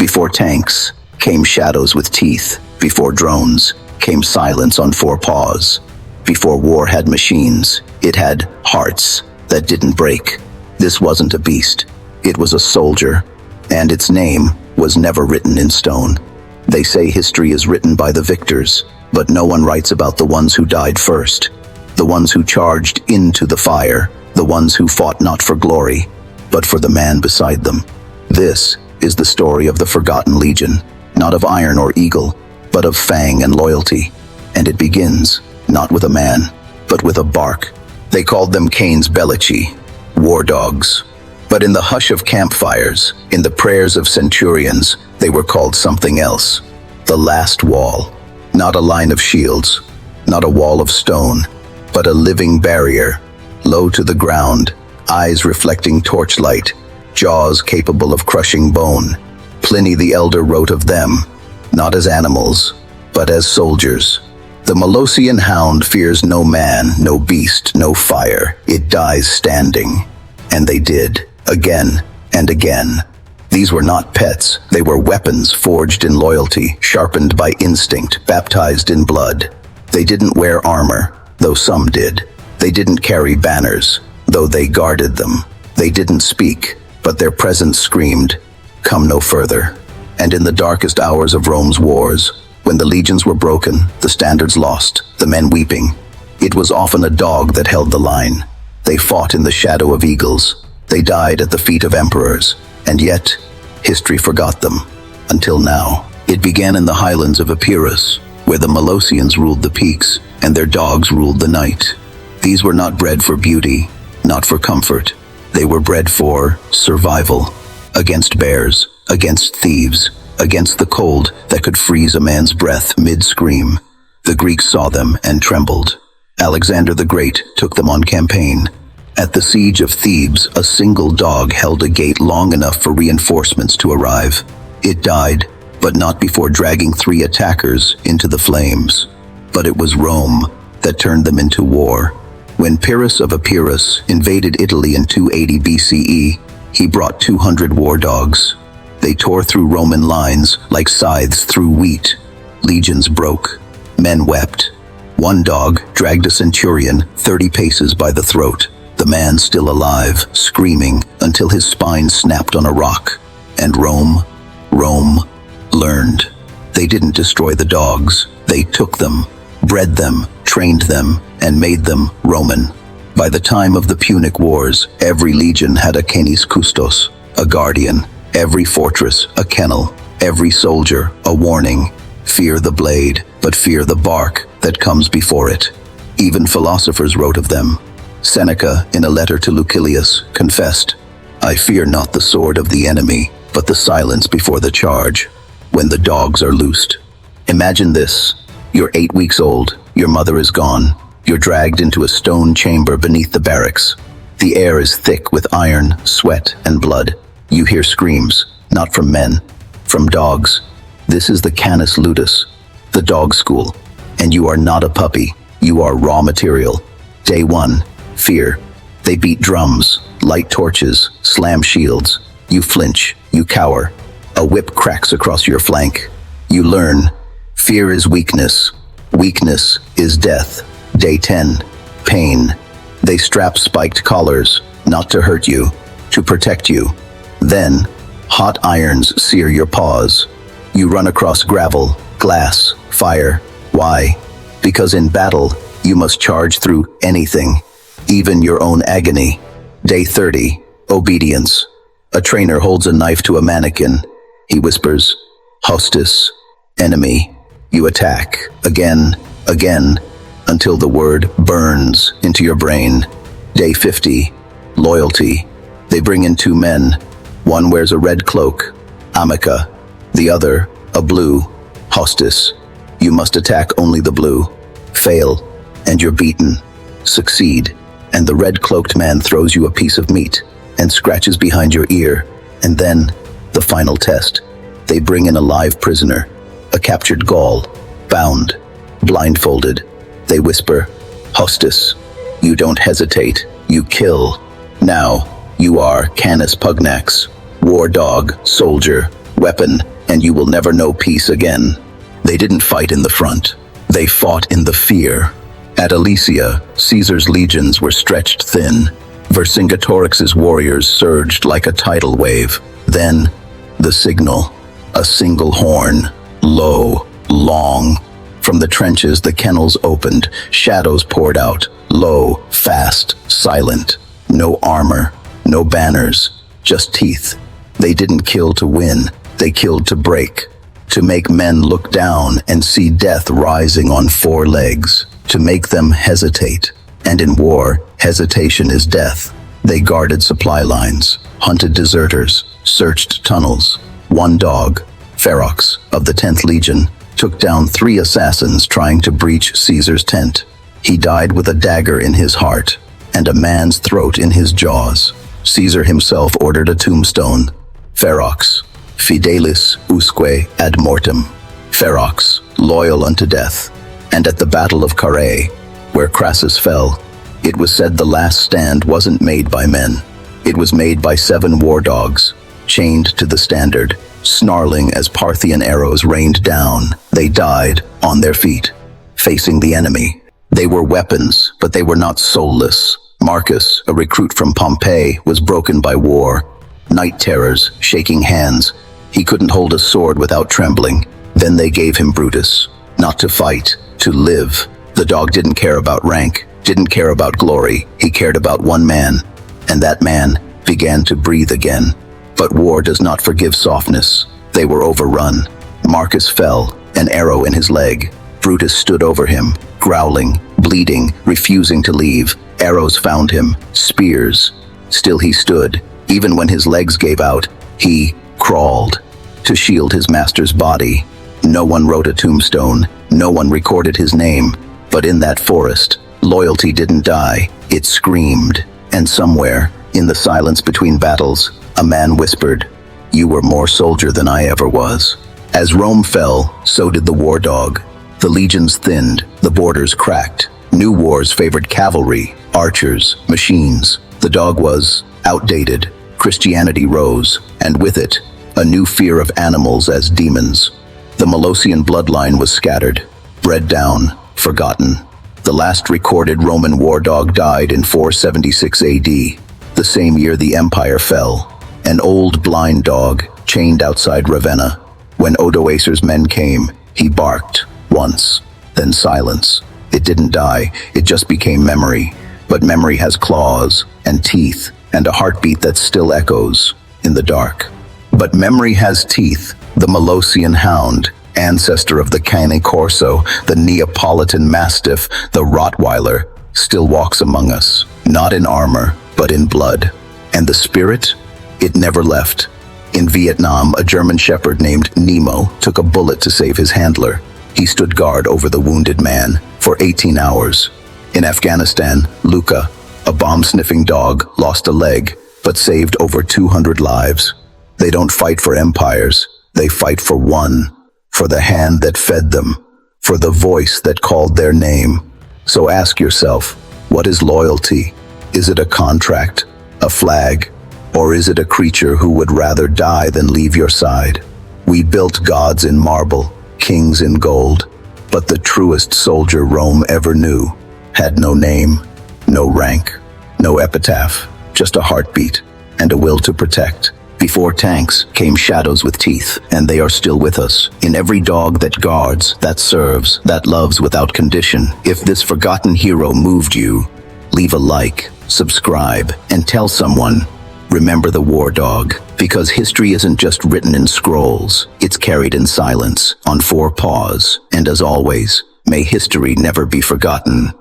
Before tanks came shadows with teeth. Before drones came silence on four paws. Before war had machines, it had hearts that didn't break. This wasn't a beast. It was a soldier, and its name was never written in stone. They say history is written by the victors, but no one writes about the ones who died first. The ones who charged into the fire, the ones who fought not for glory, but for the man beside them. This is the story of the Forgotten Legion, not of iron or eagle, but of fang and loyalty. And it begins not with a man, but with a bark. They called them Canis bellici, war dogs. But in the hush of campfires, in the prayers of centurions, they were called something else. The last wall. Not a line of shields, not a wall of stone, but a living barrier, low to the ground, eyes reflecting torchlight, jaws capable of crushing bone. Pliny the Elder wrote of them, not as animals, but as soldiers. The Molossian hound fears no man, no beast, no fire. It dies standing. And they did, again and again. These were not pets. They were weapons forged in loyalty, sharpened by instinct, baptized in blood. They didn't wear armor, though some did. They didn't carry banners, though they guarded them. They didn't speak, but their presence screamed, "Come no further." And in the darkest hours of Rome's wars, when the legions were broken, the standards lost, the men weeping, it was often a dog that held the line. They fought in the shadow of eagles. They died at the feet of emperors. And yet, history forgot them. Until now. It began in the highlands of Epirus, where the Molossians ruled the peaks, and their dogs ruled the night. These were not bred for beauty, not for comfort. They were bred for survival. Against bears, against thieves, against the cold that could freeze a man's breath mid-scream. The Greeks saw them and trembled. Alexander the Great took them on campaign. At the siege of Thebes, a single dog held a gate long enough for reinforcements to arrive. It died, but not before dragging 3 attackers into the flames. But it was Rome that turned them into war. When Pyrrhus of Epirus invaded Italy in 280 BCE, he brought 200 war dogs. They tore through Roman lines like scythes through wheat. Legions broke. Men wept. One dog dragged a centurion 30 paces by the throat. The man still alive, screaming until his spine snapped on a rock. And Rome learned. They didn't destroy the dogs. They took them, bred them, trained them, and made them Roman. By the time of the Punic Wars, every legion had a Canis custos, a guardian. Every fortress, a kennel. Every soldier, a warning. Fear the blade, but fear the bark that comes before it. Even philosophers wrote of them. Seneca, in a letter to Lucilius, confessed, "I fear not the sword of the enemy, but the silence before the charge, when the dogs are loosed." Imagine this. You're 8 weeks old, your mother is gone. You're dragged into a stone chamber beneath the barracks. The air is thick with iron, sweat, and blood. You hear screams, not from men, from dogs. This is the Canis ludus, the dog school. And you are not a puppy, you are raw material. Day 1. Fear. They beat drums, light torches, slam shields. You flinch, you cower. A whip cracks across your flank. You learn. Fear is weakness. Weakness is death. Day 10. Pain. They strap spiked collars, not to hurt you, to protect you. Then, hot irons sear your paws. You run across gravel, glass, fire. Why? Because in battle, you must charge through anything. Even your own agony. Day 30. Obedience. A trainer holds a knife to a mannequin. He whispers, "Hostis, enemy." You attack, again, until the word burns into your brain. Day 50. Loyalty. They bring in 2 men. One wears a red cloak, amica. The other, a blue, hostis. You must attack only the blue. Fail, and you're beaten. Succeed, and the red-cloaked man throws you a piece of meat and scratches behind your ear. And then, the final test. They bring in a live prisoner, a captured Gaul, bound, blindfolded. They whisper, "Hostis." You don't hesitate, you kill. Now, you are Canis Pugnax, war dog, soldier, weapon, and you will never know peace again. They didn't fight in the front. They fought in the fear. At Alesia, Caesar's legions were stretched thin. Vercingetorix's warriors surged like a tidal wave. Then, the signal. A single horn. Low, long. From the trenches, the kennels opened. Shadows poured out. Low, fast, silent. No armor, no banners, just teeth. They didn't kill to win. They killed to break. To make men look down and see death rising on four legs. To make them hesitate. And in war, hesitation is death. They guarded supply lines, hunted deserters, searched tunnels. One dog, Ferox, of the 10th Legion, took down 3 assassins trying to breach Caesar's tent. He died with a dagger in his heart and a man's throat in his jaws. Caesar himself ordered a tombstone. Ferox, fidelis usque ad mortem. Ferox, loyal unto death. And at the Battle of Carrhae, where Crassus fell, it was said the last stand wasn't made by men. It was made by 7 war dogs, chained to the standard, snarling as Parthian arrows rained down. They died on their feet, facing the enemy. They were weapons, but they were not soulless. Marcus, a recruit from Pompeii, was broken by war. Night terrors, shaking hands. He couldn't hold a sword without trembling. Then they gave him Brutus, not to fight, to live. The dog didn't care about rank, didn't care about glory. He cared about one man, and that man began to breathe again. But war does not forgive softness. They were overrun. Marcus fell, an arrow in his leg. Brutus stood over him, growling, bleeding, refusing to leave. Arrows found him, spears. Still he stood. Even when his legs gave out, he crawled to shield his master's body. No one wrote a tombstone. No one recorded his name. But in that forest, loyalty didn't die. It screamed. And somewhere, in the silence between battles, a man whispered, "You were more soldier than I ever was." As Rome fell, so did the war dog. The legions thinned, the borders cracked. New wars favored cavalry, archers, machines. The dog was outdated. Christianity rose, and with it, a new fear of animals as demons. The Molossian bloodline was scattered, bred down, forgotten. The last recorded Roman war dog died in 476 AD, the same year the empire fell. An old blind dog, chained outside Ravenna. When Odoacer's men came, he barked, once, then silence. It didn't die, it just became memory. But memory has claws, and teeth, and a heartbeat that still echoes in the dark. But memory has teeth. The Molossian hound, ancestor of the Cane Corso, the Neapolitan Mastiff, the Rottweiler, still walks among us, not in armor, but in blood. And the spirit? It never left. In Vietnam, a German shepherd named Nemo took a bullet to save his handler. He stood guard over the wounded man for 18 hours. In Afghanistan, Luca, a bomb-sniffing dog, lost a leg, but saved over 200 lives. They don't fight for empires, they fight for one, for the hand that fed them, for the voice that called their name. So ask yourself, what is loyalty? Is it a contract, a flag, or is it a creature who would rather die than leave your side? We built gods in marble, kings in gold, but the truest soldier Rome ever knew had no name, no rank, no epitaph, just a heartbeat and a will to protect. Before tanks came shadows with teeth, and they are still with us. In every dog that guards, that serves, that loves without condition. If this forgotten hero moved you, leave a like, subscribe, and tell someone. Remember the war dog, because history isn't just written in scrolls, it's carried in silence, on 4 paws. And as always, may history never be forgotten.